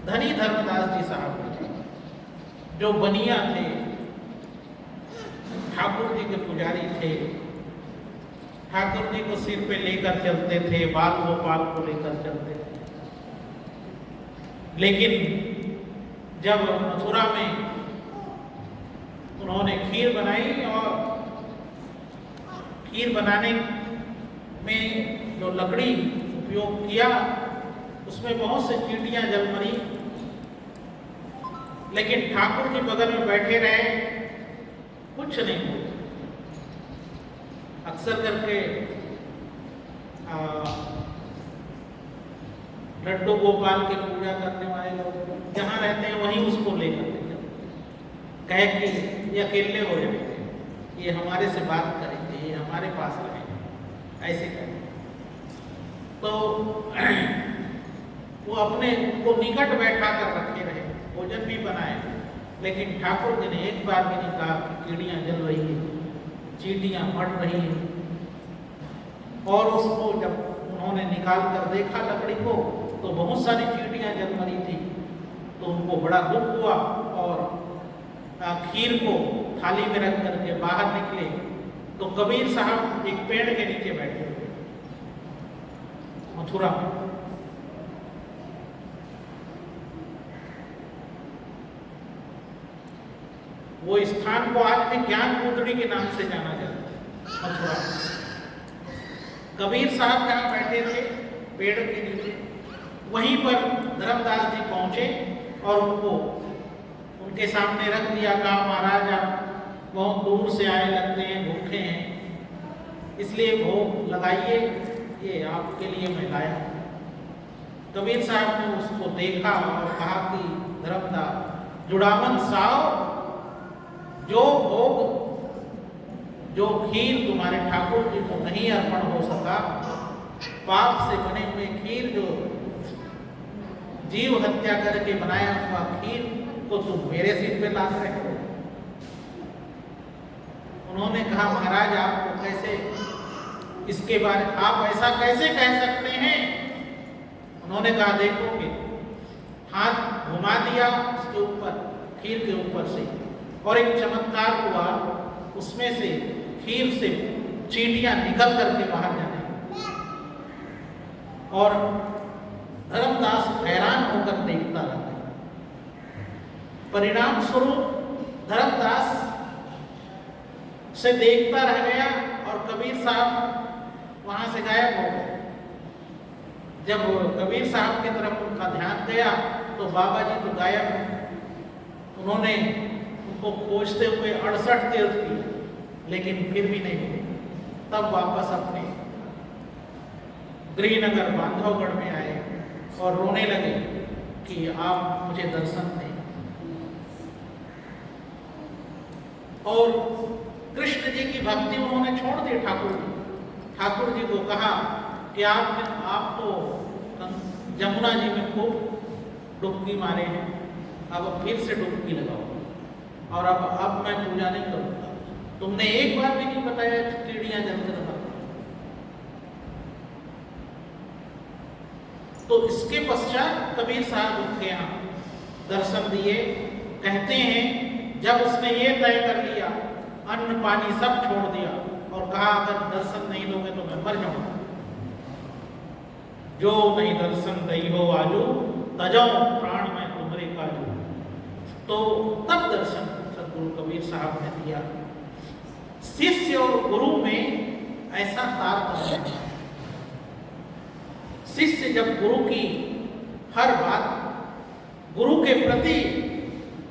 धनी धर्मदास जी साहब जो बनिया थे, ठाकुर जी के पुजारी थे, ठाकुर जी को सिर पे लेकर चलते थे, बाल गोपाल को लेकर चलते थे। लेकिन जब मथुरा में उन्होंने खीर बनाई और खीर बनाने में जो लकड़ी उपयोग किया उसमें बहुत से चींटियां जल मरी, लेकिन ठाकुर जी बगल में बैठे रहे, कुछ नहीं हुआ। अक्सर करके लड्डू गोपाल की पूजा करने वाले लोग जहाँ रहते हैं वहीं उसको लेकर कहे कि ये अकेले हो जाएंगे, ये हमारे से बात करेंगे, ये हमारे पास रहेंगे, ऐसे करेंगे। तो वो अपने को निकट बैठा कर रखे रहे, भोजन भी बनाए, लेकिन ठाकुर जी ने एक बार भी नहीं कहा कि चिड़ियाँ जल रही है, चींटियाँ मर रही है। और उसको जब उन्होंने निकाल कर देखा लकड़ी को तो बहुत सारी चींटियाँ जल मरी थी, तो उनको बड़ा दुख हुआ और खीर को थाली में रख करके बाहर निकले तो कबीर साहब एक पेड़ के नीचे बैठे हुए मथुरा में। वो स्थान को आज भी ज्ञान कुंडली के नाम से जाना जाता है, मथुरा। कबीर साहब जहाँ बैठे थे पेड़ के नीचे, वहीं पर धर्मदास जी पहुंचे और उनको उनके सामने रख दिया। कहा महाराज आप बहुत दूर से आए लगते हैं, भूखे हैं, इसलिए भोग लगाइए, ये आपके लिए मैं लाया। कबीर साहब ने उसको देखा और कहा कि धर्मदास जुड़ावन साहब, जो भोग जो खीर तुम्हारे ठाकुर जी को नहीं अर्पण हो सका, पाप से बने हुए खीर, जो जीव हत्या करके बनाया हुआ खीर को तुम मेरे सिर पे लाद रहे हो। उन्होंने कहा महाराज आपको कैसे इसके बारे में आप ऐसा कैसे कह सकते हैं। उन्होंने कहा देखोगे, हाथ घुमा दिया उसके ऊपर, खीर के ऊपर से, और एक चमत्कार हुआ, उसमें से खीर से चींटियां निकल करके बाहर जाने। और धर्मदास हैरान होकर देखता रहा। परिणाम स्वरूप धर्मदास से देखता रह गया और कबीर साहब वहां से गायब हो गए। जब कबीर साहब की तरफ उनका ध्यान गया तो बाबा जी तो गायब हैं। उन्होंने उनको खोजते हुए 68 तीर्थ किए, लेकिन फिर भी नहीं मिले। तब वापस अपने गृहनगर बांधवगढ़ में आए और रोने लगे कि आप मुझे दर्शन दें। और कृष्ण जी की भक्ति उन्होंने छोड़ दी। ठाकुर जी को कहा कि आप तो जमुना जी में खूब डुबकी मारे हैं, अब फिर से डुबकी लगाओ और अब मैं पूजा नहीं करूँगा। तुमने एक बार भी नहीं बताया चिड़ियाँ जलकर मर। तो इसके पश्चात कबीर साहब उनके यहाँ दर्शन दिए। कहते हैं जब उसने ये तय कर लिया, अन्न पानी सब छोड़ दिया और कहा अगर दर्शन नहीं दोगे तो मैं मर जाऊंगा। जो नहीं दर्शन दई हो आजू, तजाओ प्राण में तुम्हारे काजू। तो तब दर्शन सदगुरु कबीर साहब ने दिया। शिष्य और गुरु में ऐसा तारतम्य है। शिष्य जब गुरु की हर बात गुरु के प्रति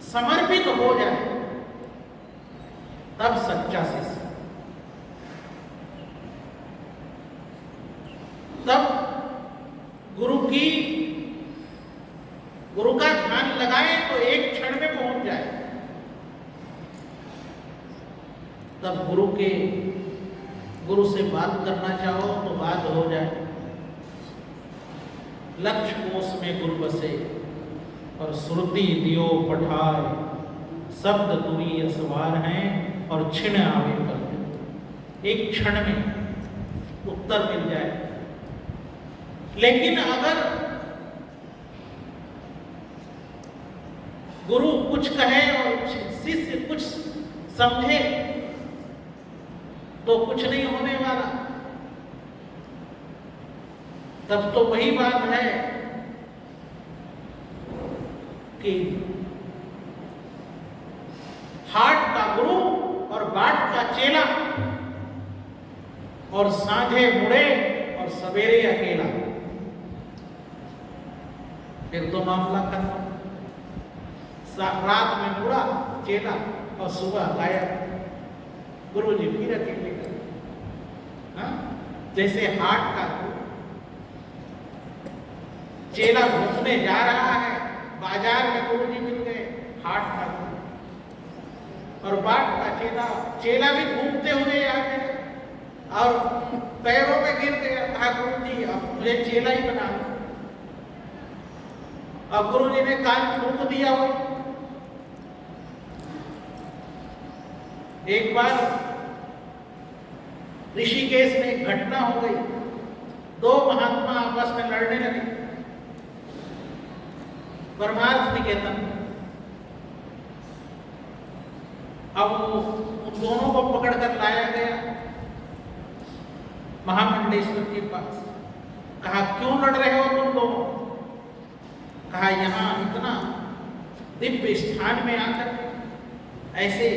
समर्पित हो जाए तब सच्चा शिष्य। तब गुरु का ध्यान लगाए तो एक क्षण में पहुंच जाए। तब गुरु से बात करना चाहो तो बात हो जाए। लक्ष्य कोष में गुरु बसे और श्रुति दियो पठाए, शब्द तुरी असवार हैं और क्षण आवे पर। एक क्षण में उत्तर मिल जाए। लेकिन अगर गुरु कुछ कहे और शिष्य कुछ समझे तो कुछ नहीं होने वाला। तब तो वही बात है कि हाट का गुरु और बाट का चेला, और सांझे मुड़े और सवेरे अकेला। फिर तो मामला खत्म। रात में मुड़ा चेला और सुबह गायब, गुरु जी फिर अकेले। जैसे हाट का चेला घूमने जा रहा है, बाजार में गुरु जी मिल गए, हाट का और बाट का चेला भी घूमते हुए आ गए और पैरों में गिर गया। कहा गुरु जी अब मुझे चेला ही बना दो। अब गुरु जी ने कान फूंक दिया। हो एक बार ऋषिकेश में एक घटना हो गई। दो महात्मा आपस में लड़ने लगे परमार्थ निकेतन में। अब उन दोनों को पकड़कर लाया गया महामंडेश्वर के पास। कहा क्यों लड़ रहे हो तुम दोनों? कहा यहाँ इतना दिव्य स्थान में आकर, ऐसे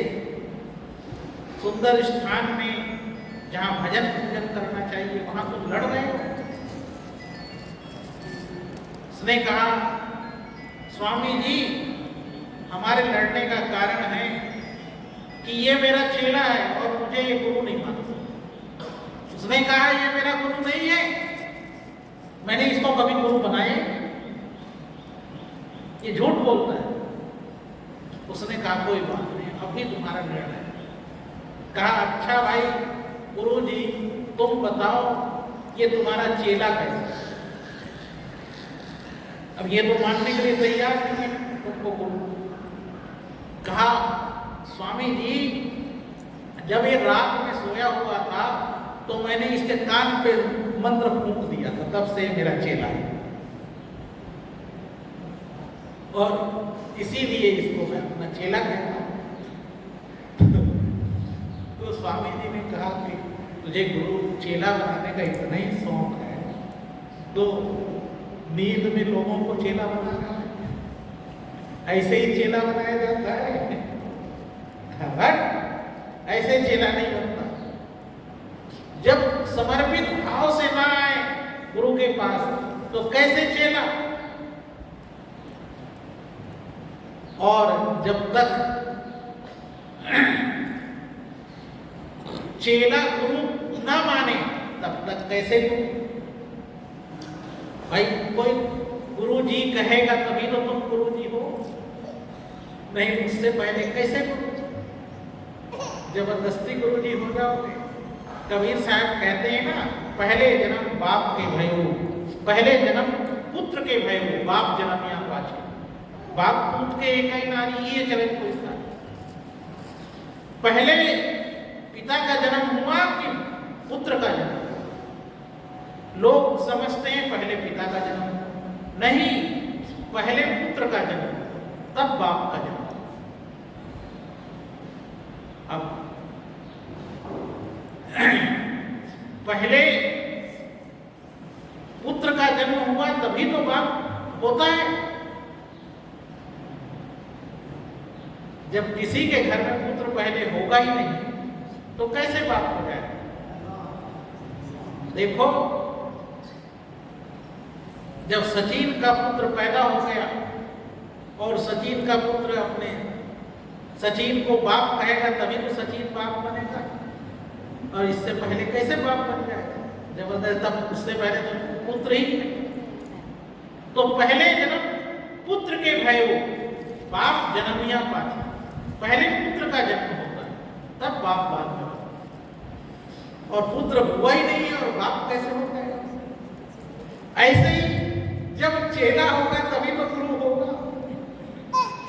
सुंदर स्थान में जहाँ भजन पूजन करना चाहिए, वहां तुम लड़ रहे हो। उसने कहा स्वामी जी हमारे लड़ने का कारण है कि ये मेरा चेला है और मुझे ये गुरु नहीं मानता। उसने कहा ये मेरा गुरु नहीं है, मैंने इसको कभी गुरु बनाया, ये झूठ बोलता है। उसने कहा कोई बात नहीं, अभी तुम्हारा निर्णय है। कहा अच्छा भाई गुरु जी तुम बताओ ये तुम्हारा चेला कैसा? अब ये तो मानने के लिए तैयार नहीं है तुमको गुरु। कहा स्वामी जी जब ये रात में सोया हुआ था तो मैंने इसके कान पे मंत्र फूंक दिया था, तब से मेरा चेला है और इसीलिए इसको मैं अपना चेला कहता हूं। तो स्वामी जी ने कहा कि तुझे गुरु चेला बनाने का इतना ही शौक है तो नींद में लोगों को चेला बनाना है, ऐसे ही चेला बनाया जाता है? ऐसे चेला नहीं बनता। जब समर्पित भाव से ना आए गुरु के पास तो कैसे चेला? और जब तक चेला गुरु ना माने तब तक कैसे गुरु? भाई कोई गुरु जी कहेगा तभी तो तुम गुरु जी हो, नहीं उससे पहले कैसे गुरु? जबरदस्ती गुरु जी हो जाओगे। कबीर साहब कहते हैं ना, पहले जन्म बाप के भयो, पहले जन्म पुत्र के भयो, बाप जन्म या पाछे। बाप पूत के एक ही नारी, ये चले कोई था। पहले पिता का जन्म हुआ कि पुत्र का जन्म? लोग समझते हैं पहले पिता का जन्म, नहीं, पहले पुत्र का जन्म तब बाप का जन्म। अब पहले पुत्र का जन्म हुआ तभी तो बाप होता है। जब किसी के घर में पुत्र पहले होगा ही नहीं तो कैसे बाप हो जाए? देखो जब सचिन का पुत्र पैदा हो गया और सचिन का पुत्र अपने सचिन को बाप कहेगा तभी तो सचिन बाप बनेगा, और इससे पहले कैसे बाप बन जाएगा? जबरदस्त, तब उससे पहले तो पुत्र ही है। तो पहले जन्म पुत्र के भयो, बाप जन्मिया पाछे। पहले पुत्र का जन्म होता है तब बाप बाद में, और पुत्र हुआ ही नहीं है और बाप कैसे हो जाएगा? ऐसे ही जब चेला होगा तभी तो गुरु होगा,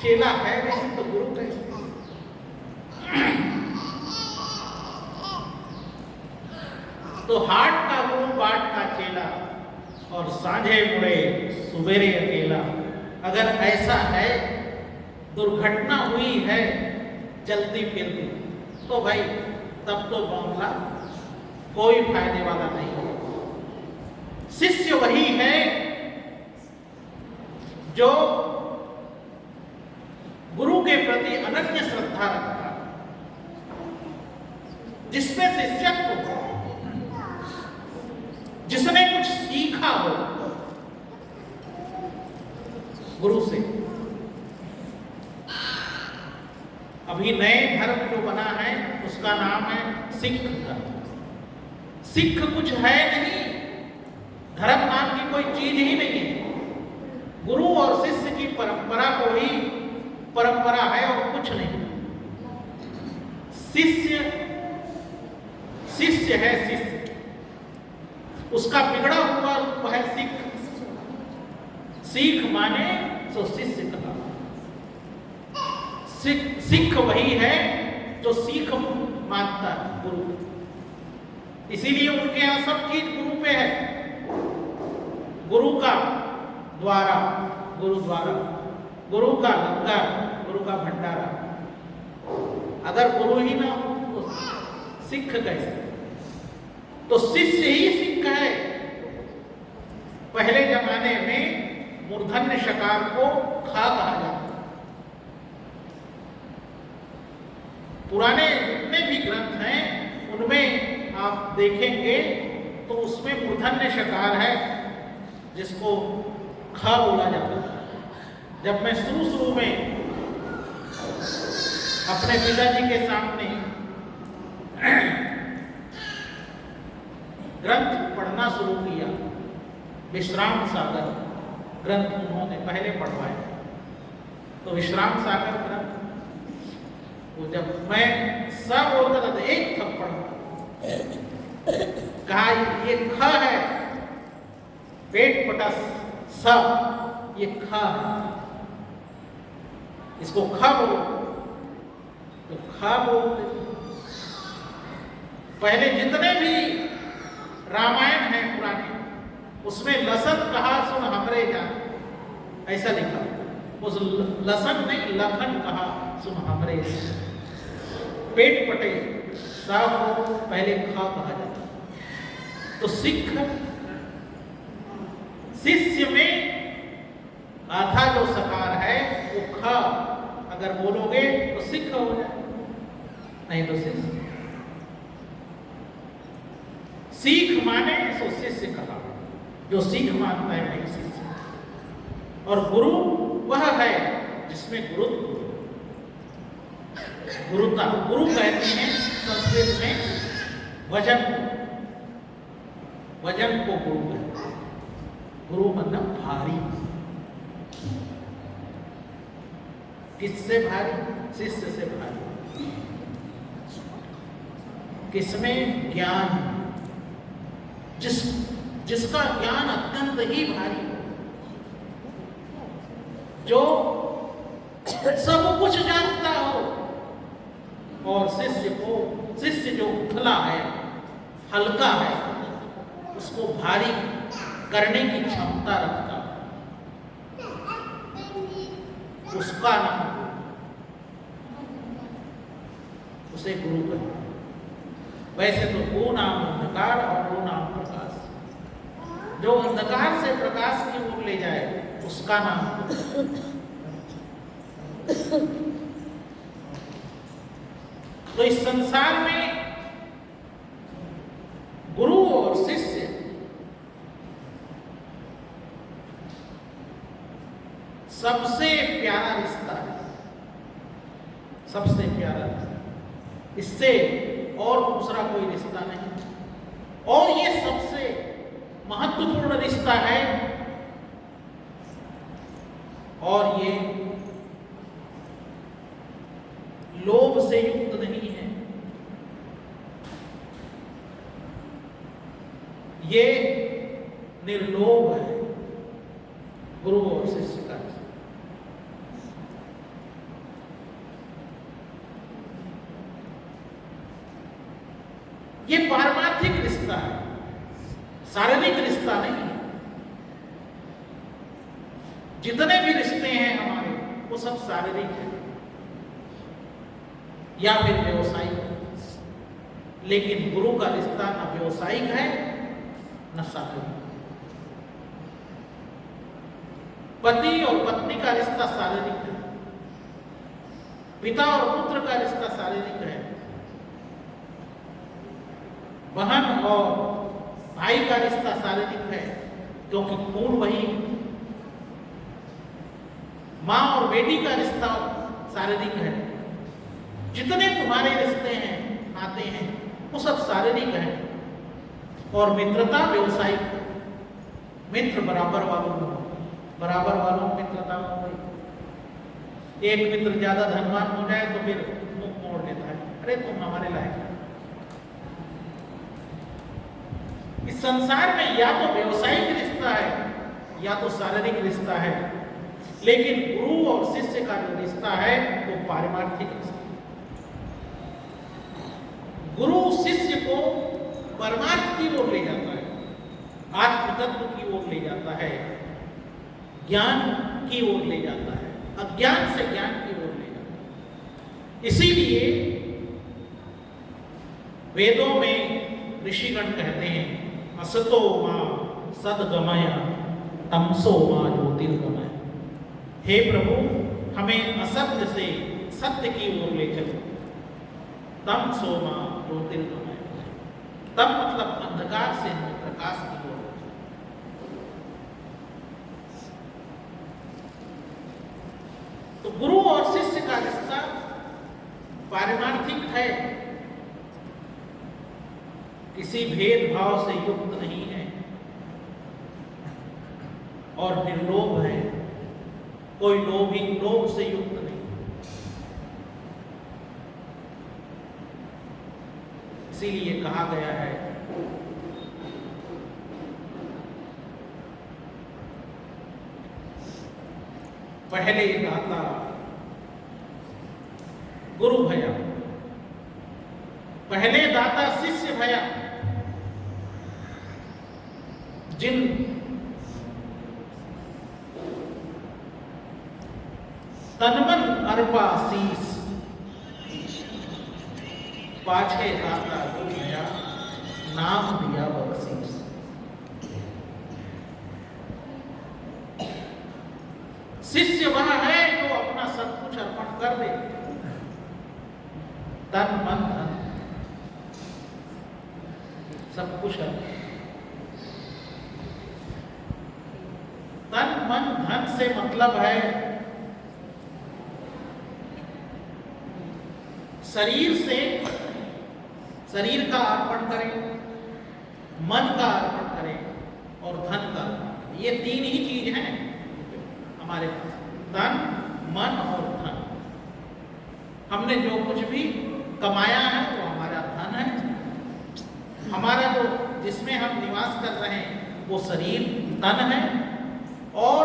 चेला है नहीं तो गुरु कैसे? तो हाट का गुरु बाट का चेला और सांझे मुड़े सुबेरे अकेला। अगर ऐसा है दुर्घटना हुई है चलती फिरती, तो भाई तब तो मामला कोई फायदे वाला नहीं है। शिष्य वही है जो गुरु के प्रति अनन्य श्रद्धा रखता, जिसमें शिष्यत्व हो, जिसने कुछ सीखा हो गुरु से। अभी नए धर्म जो बना है उसका नाम है सिख धर्म। सिख कुछ है नहीं, धर्म नाम की कोई चीज ही नहीं है। गुरु और शिष्य की परंपरा को ही परंपरा है और कुछ नहीं। शिष्य शिष्य है, शिष्य उसका बिगड़ा हुआ रूप है सिख। सीख माने तो शिष्य कहा। सिख वही है जो सीख मानता है गुरु। इसीलिए उनके यहां सब चीज गुरु पे है। गुरु का द्वारा गुरुद्वारा, गुरु का लंगर, गुरु का भंडारा। अगर गुरु ही ना हो तो सिख कैसे? तो शिष्य ही सिख है। पहले जमाने में मूर्धन्य शकार को खा कहा जाता। पुराने जितने भी ग्रंथ हैं उनमें आप देखेंगे तो उसमें मूर्धन्य शकार है जिसको खा बोला जाता है। जब मैं शुरू में अपने पिताजी के सामने ग्रंथ पढ़ना शुरू किया, विश्राम सागर ग्रंथ उन्होंने पहले पढ़वाया, तो विश्राम सागर ग्रंथ वो जब मैं सब बोलता था तो एक थप्पड़ कहा ये ख है, पेट पटस सब ये ख है, इसको ख बोलो तो ख बोलते। पहले जितने भी रामायण है पुराने उसमें लसन कहा सुन हमरे जान, ऐसा लिखा। उस लसन नहीं लखन कहा सुन हमरे जान। पेट पटे साफ हो पहले खा कहा जाता। तो सिख शिष्य में आधा जो सकार है वो ख अगर बोलोगे तो सिख हो जाए, नहीं तो शिष्य। सीख माने सो शिष्य कहा, जो सीख मानता है वही शिष्य। और गुरु वह है जिसमें गुरुत्व, गुरुता। गुरु कहते हैं संस्कृत में वजन, वजन को गुरु कहते हैं। गुरु मतलब भारी। किससे भारी? शिष्य से भारी। किसमें? ज्ञान। जिसका ज्ञान अत्यंत ही भारी हो, जो सब कुछ जानता हो, और शिष्य जो उथला है, हल्का है, उसको भारी करने की क्षमता रखता है, उसका नाम उसे गुरु कहते हैं। वैसे तो वो नाम अंधकार और वो नाम प्रकाश। जो अंधकार से प्रकाश की ओर ले जाए उसका नाम। तो इस संसार में गुरु और शिष्य सबसे प्यारा रिश्ता है, सबसे प्यारा। इससे और दूसरा कोई रिश्ता नहीं, और ये सबसे महत्वपूर्ण रिश्ता है, और ये लोभ से युक्त नहीं है। ये निर्लोभ है गुरु और शिष्य का। ये पारमार्थिक रिश्ता है, शारीरिक रिश्ता नहीं है। जितने भी रिश्ते हैं हमारे वो सब शारीरिक है या फिर व्यवसायिक है। लेकिन गुरु का रिश्ता न व्यवसायिक है न शारीरिक। पति और पत्नी का रिश्ता शारीरिक है, पिता और पुत्र का रिश्ता शारीरिक है, बहन और भाई का रिश्ता शारीरिक है क्योंकि खून वही है। मां और बेटी का रिश्ता शारीरिक है। जितने तुम्हारे रिश्ते हैं, नाते हैं, वो सब शारीरिक है। और मित्रता व्यवसायिक है। मित्र बराबर वालों में मित्रता हो गई। एक मित्र ज्यादा धनवान हो जाए तो फिर मुंह मोड़ देता है, अरे तुम हमारे लायक। इस संसार में या तो व्यवसायिक रिश्ता है या तो शारीरिक रिश्ता है, लेकिन गुरु और शिष्य का जो रिश्ता है वो पारमार्थिक रिश्ता। गुरु शिष्य को परमार्थ की ओर ले जाता है, आत्म तत्व की ओर ले जाता है, ज्ञान की ओर ले जाता है, अज्ञान से ज्ञान की ओर ले जाता है। इसीलिए वेदों में ऋषिगण कहते हैं, असतो मां सद्गमय तमसो मां ज्योतिर्गमय। हे प्रभु, हमें असत्य से सत्य की ओर ले चलो। तमसो मां ज्योतिर्गमय, तम मतलब अंधकार से प्रकाश की ओर। तो गुरु और शिष्य का रिश्ता पारमार्थिक है, किसी भेदभाव से युक्त नहीं है और निर्लोभ है, कोई लोभ से युक्त नहीं। इसीलिए कहा गया है पहले दाता गुरु भया, पहले दाता शिष्य भया। जिन तनमन अर्पा शीस, पाछे दाता गुरु भया, नाम दिया बख्शीस। शिष्य वह है जो अपना सब कुछ अर्पण कर दे, तन मन धन सब कुछ है। तन मन धन से मतलब है शरीर का अर्पण करें, मन का अर्पण करें और धन का अर्पण करें। ये तीन ही चीज हैं हमारे पास, तन मन और धन। हमने जो कुछ भी कमाया है वो हमारा धन है। हमारा जो जिसमें हम निवास कर रहे हैं वो शरीर तन है, और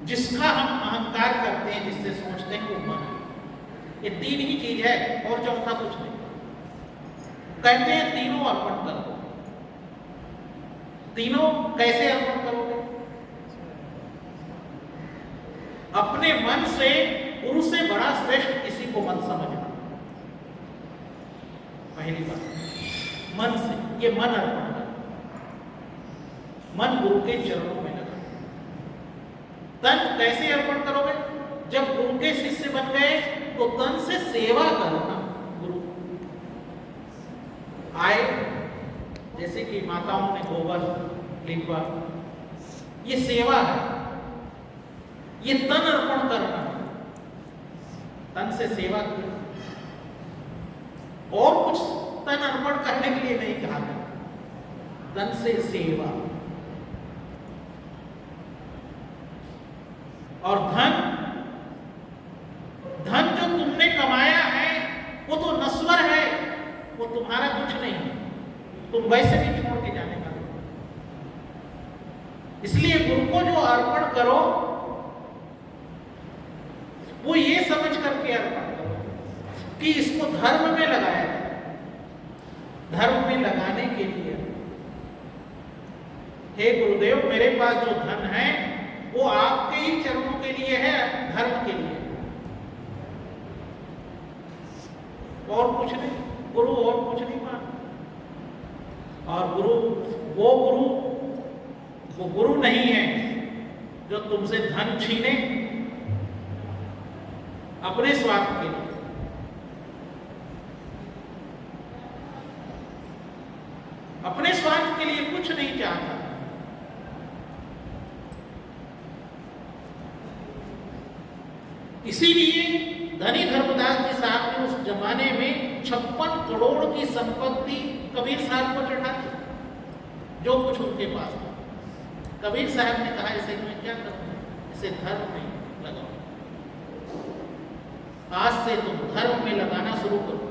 जिसका हम अहंकार करते हैं, जिससे सोचते हैं वो मन है। ये तीन ही चीज है और चौथा कुछ नहीं। कहते हैं तीनों अर्पण करो। तीनों कैसे अर्पण करोगे? अपने मन से, गुरु से बड़ा श्रेष्ठ किसी को मत समझना। पहली बात, मन से, ये मन अर्पण कर, मन गुरु के चरणों में लगा। तन कैसे अर्पण करोगे? जब गुरु के शिष्य बन गए तो तन से सेवा करना। गुरु आए, जैसे कि माताओं ने गोबर लिखवा, ये सेवा है, ये तन अर्पण करना, तन से सेवा की। और कुछ तन अर्पण करने के लिए नहीं कहा था, तन से सेवा। और धन जो तुमने कमाया है वो तो नश्वर है, वो तुम्हारा कुछ नहीं है, तुम वैसे भी छोड़ के जाने का। इसलिए गुरु को जो अर्पण करो वो ये समझ करके अर्पण करो कि इसको धर्म में लगाया जाए। धर्म में लगाने के लिए, हे गुरुदेव, मेरे पास जो धन है वो आपके ही चरणों के लिए है, धर्म और कुछ नहीं, गुरु और कुछ नहीं मान। और वो गुरु नहीं है जो तुमसे धन छीने अपने स्वार्थ के लिए। अपने स्वार्थ के लिए कुछ नहीं चाहता। इसीलिए धनी धर्मदास जी साहब ने उस जमाने में 56 करोड़ की संपत्ति कबीर साहब को चढ़ा दी, जो कुछ उनके पास था। कबीर साहब ने कहा इसे मैं क्या करूंगा, इसे धर्म में लगाओ, आज से तुम धर्म में लगाना शुरू करो।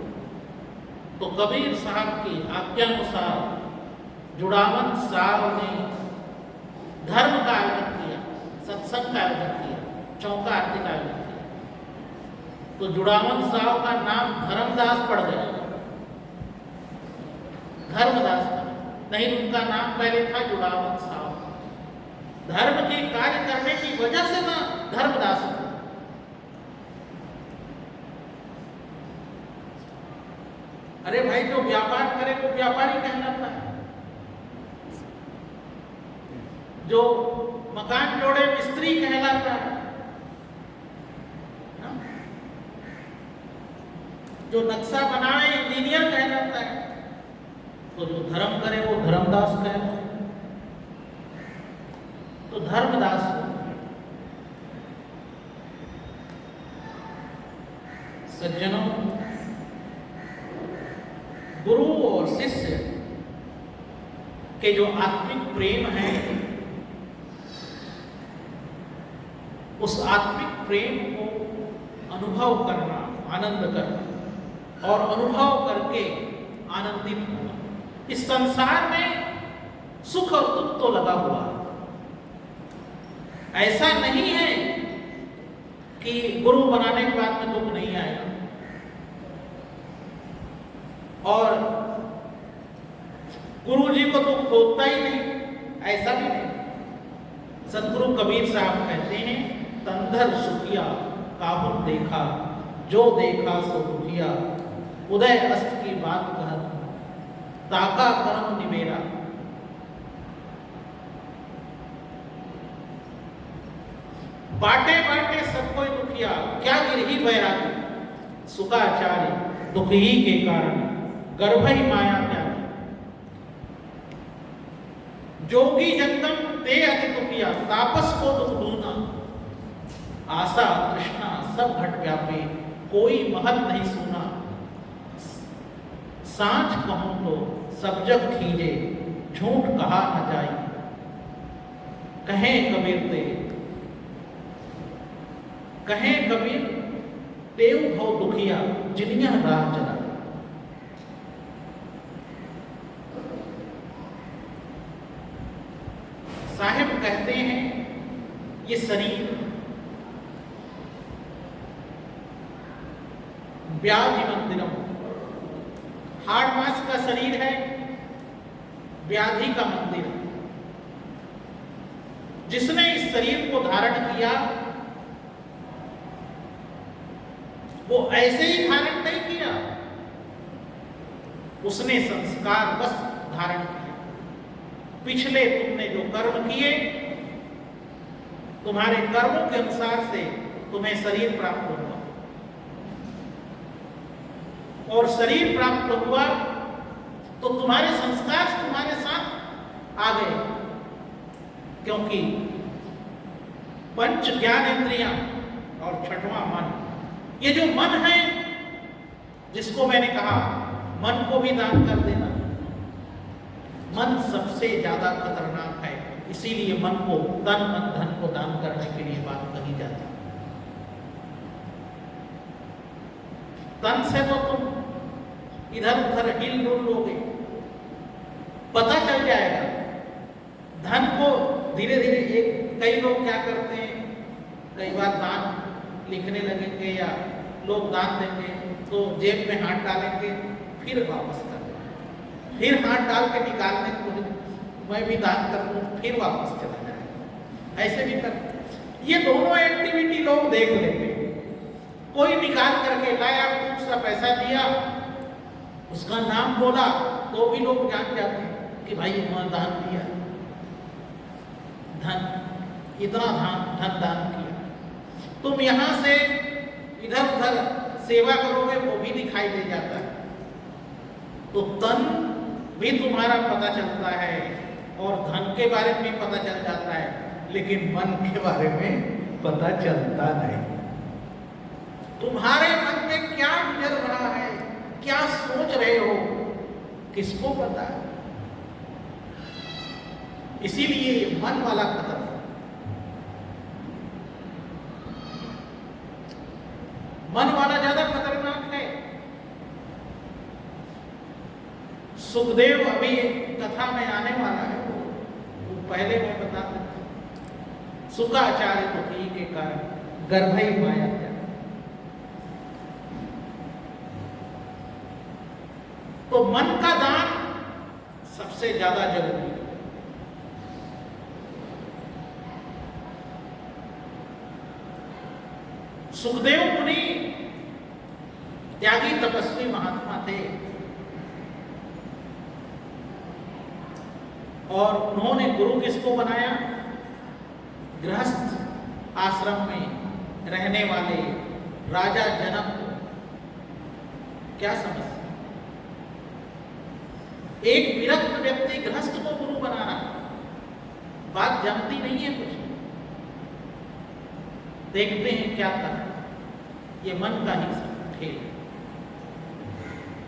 तो कबीर साहब की आज्ञानुसार जुड़ावन साहब ने धर्म का आयोजन किया, सत्संग का आयोजन किया, चौका आरती का आयोजन किया। तो जुड़ावन साहब का नाम धर्मदास पड़ गया, धर्मदास का नहीं, उनका नाम पहले था जुड़ावन साहब। धर्म के कार्य करने की वजह से ना धर्मदास था। अरे भाई, जो व्यापार करे वो व्यापारी कहलाता है, जो मकान जोड़े मिस्त्री कहलाता है, जो नक्शा बनाए इंजीनियर कहलाता है। तो जो धर्म करे वो धर्मदास कहलाता है। तो धर्मदास सज्जनों, गुरु और शिष्य के जो आत्मिक प्रेम है, उस आत्मिक प्रेम को अनुभव करना, आनंद करना और अनुभव करके आनंदित होना। इस संसार में सुख और दुख तो लगा हुआ है। ऐसा नहीं है कि गुरु बनाने के बाद में दुख नहीं आएगा, और गुरु जी को दुख होता ही नहीं, ऐसा भी नहीं। सतगुरु कबीर साहब कहते हैं, तंधर सुखिया काबुल देखा, जो देखा सो दुखिया, उदय अस्त की बात कहत, ताका कर्म निमेरा। बाटे बाटे सब कोई दुखिया, क्या गिरही बैरागी, सुखाचार्य दुख ही के कारण गर्भ ही माया त्यागी। जोगी जगदम ते अति दुखिया, तापस को दुख दूना, आशा तृष्णा सब घट व्यापे, कोई महल नहीं सुना। सांच कहूं तो सब जग खींचे, झूठ कहा न जाए, कहें कबीर ते, कहें कबीर तेव भव दुखिया, जिनिया राह चला। साहिब कहते हैं, ये शरीर व्याधि मंदिरम, हाड़ मांस का शरीर है, व्याधि का मंदिर है। जिसने इस शरीर को धारण किया वो ऐसे ही धारण नहीं किया, उसने संस्कार बस धारण किया। पिछले तुमने जो कर्म किए, तुम्हारे कर्मों के अनुसार से तुम्हें शरीर प्राप्त हुआ, और शरीर प्राप्त हुआ तो तुम्हारे संस्कार तुम्हारे साथ आ गए। क्योंकि पंच ज्ञानेंद्रियां और छठवां मन, ये जो मन है, जिसको मैंने कहा मन को भी दान कर देना, मन सबसे ज्यादा खतरनाक है। इसीलिए मन को, तन मन धन को दान करने के लिए बात कही जाती है। तन से तो तुम इधर उधर हिल डुल लोगे, पता चल जाएगा। धन को धीरे धीरे कई लोग क्या करते हैं, कई बार दान लिखने लगेंगे या लोग दान देंगे तो जेब में हाथ डालेंगे, फिर वापस कर देंगे, फिर हाथ डाल के निकालने को मैं भी दान कर दूं, फिर वापस चला जाएगा। ऐसे भी कर, ये दोनों एक्टिविटी लोग देख लेंगे। कोई निकाल करके लाया, खूब सा पैसा दिया, उसका नाम बोला तो भी लोग जान जाते हैं कि भाई उन्होंने दान दिया, धन, इतना धन दान किया। तुम यहां से इधर उधर सेवा करोगे वो भी दिखाई दे जाता है। तो तन भी तुम्हारा पता चलता है और धन के बारे में भी पता चल जाता है, लेकिन मन के बारे में पता चलता नहीं। तुम्हारे मन में क्या गुजर रहा है, क्या सोच रहे हो, किसको पता है? इसीलिए मन वाला खत्म। मन वाला ज्यादा खतरनाक है। सुखदेव अभी कथा में आने वाला है, वो पहले मैं बता देता। सुखाचार्य दुखी के कारण गर्भई माया त्याग। तो मन का दान सबसे ज्यादा जरूरी है। सुखदेव मुनि त्यागी तपस्वी महात्मा थे और उन्होंने गुरु किसको बनाया? गृहस्थ आश्रम में रहने वाले राजा जनक को। क्या समझ? एक विरक्त व्यक्ति गृहस्थ को गुरु बनाना, बात जमती नहीं है कुछ। देखते हैं क्या करना, ये मन का ही खेल।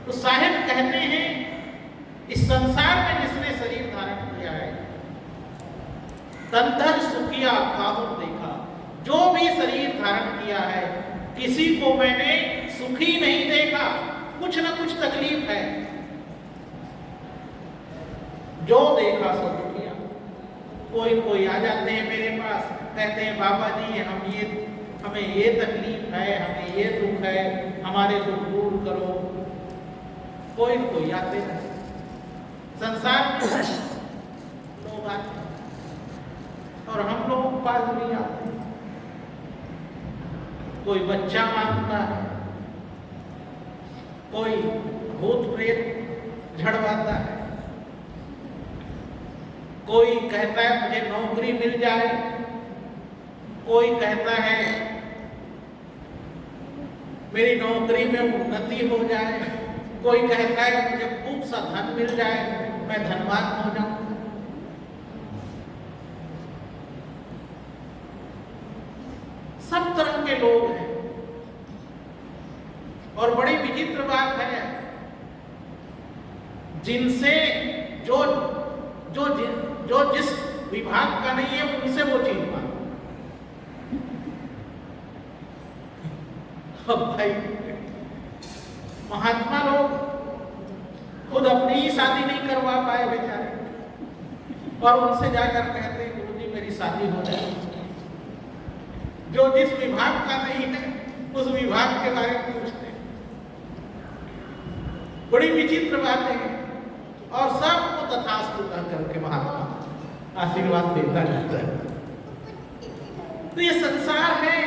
तो साहिब कहते हैं इस संसार में जिसने शरीर धारण किया है, तंधर सुखिया काहू देखा। जो भी शरीर धारण किया है, किसी को मैंने सुखी नहीं देखा, कुछ ना कुछ तकलीफ है। जो देखा सो दुखिया। कोई आ जाते हैं मेरे पास, कहते हैं बाबा जी हमें ये तकलीफ है, हमें ये दुख है, हमारे दुख दूर करो। कोई आते हैं संसार में लोग आते हैं और हम लोग के पास भी आते हैं। कोई बच्चा मांगता है, कोई भूत प्रेत झड़वाता है, कोई कहता है मुझे नौकरी मिल जाए, कोई कहता है मेरी नौकरी में उन्नति हो जाए, कोई कहता है मुझे खूब सा धन मिल जाए, मैं धनवान हो जाऊं। सब तरह के लोग हैं। और बड़ी विचित्र बात है, जिनसे जो जिस विभाग का नहीं है उनसे वो चीज मांगो। अब भाई महात्मा लोग खुद अपनी ही शादी नहीं करवा पाए बेचारे, और उनसे जाकर कहते हैं गुरुजी मेरी शादी हो जाए। जो जिस विभाग का नहीं है उस विभाग के बारे में पूछते हैं। बड़ी विचित्र बातें हैं। और सबको तथास्तु करके महात्मा आशीर्वाद देता रहता है। तो ये संसार है,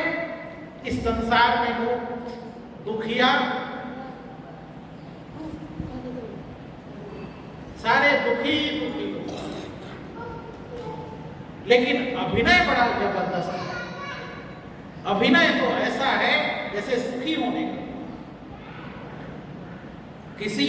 इस संसार में लोग दुखिया, सारे दुखी लोग, लेकिन अभिनय बड़ा जबरदस्त है। अभिनय तो ऐसा है जैसे सुखी होने का। किसी